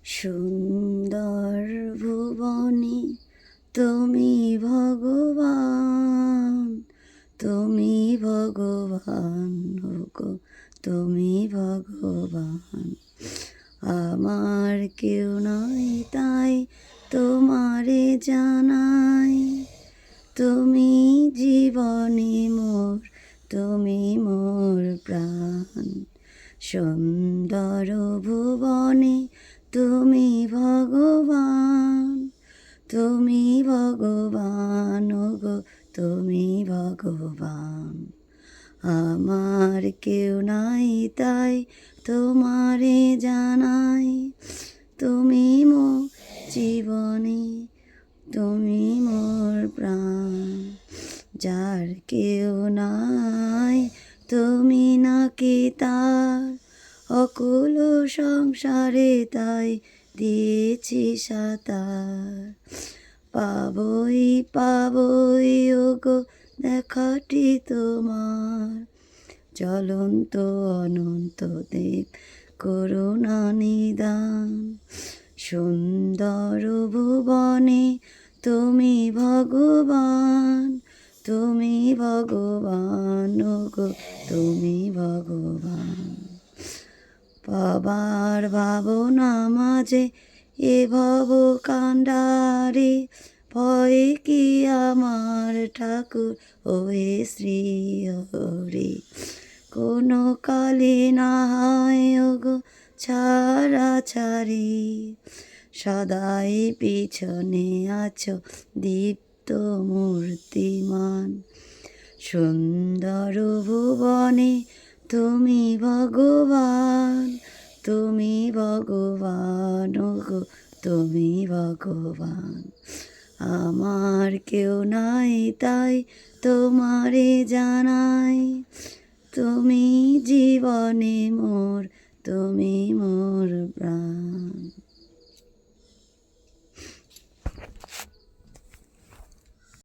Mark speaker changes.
Speaker 1: সুন্দর ভুবনে তুমি ভগবান, তুমি ভগবান গো, তুমি ভগবান। আমার কেউ নাই তাই তোমারে জানাই, তুমি জীবনে মোর, তুমি মোর প্রাণ। সুন্দর ভুবনে তুমি ভগবান, তুমি ভগবান গো, তুমি ভগবান। আমার কেউ নাই তাই তোমারে জানাই, তুমি মোর জীবনে, তুমি মোর প্রাণ। যার কেউ নাই তুমি নাকি তার, অকুল সংসারে তাই দিয়েছি সাঁতার। পাবই পাবই ওগো দেখাটি তোমার, জ্বলন্ত অনন্ত দেব করুণা নিদান। সুন্দর ভুবনে তুমি ভগবান, তুমি ভগবান গো, তুমি ভগবান। পাবার ভাবনা মাঝে এ ভব কাণ্ডারে, ভয় কি আমার ঠাকুর ওহে শ্রী হরি। কোনো কালে না হয় গো ছাড়া ছাড়ি, সদাই পিছনে আছো দীপ্ত মূর্তিমান। সুন্দর ভুবনে তুমি ভগবান, তুমি ভগবান গো, তুমি ভগবান। আমার কেউ নাই তাই তোমারে জানাই, তুমি জীবনে মোর, তুমি মোর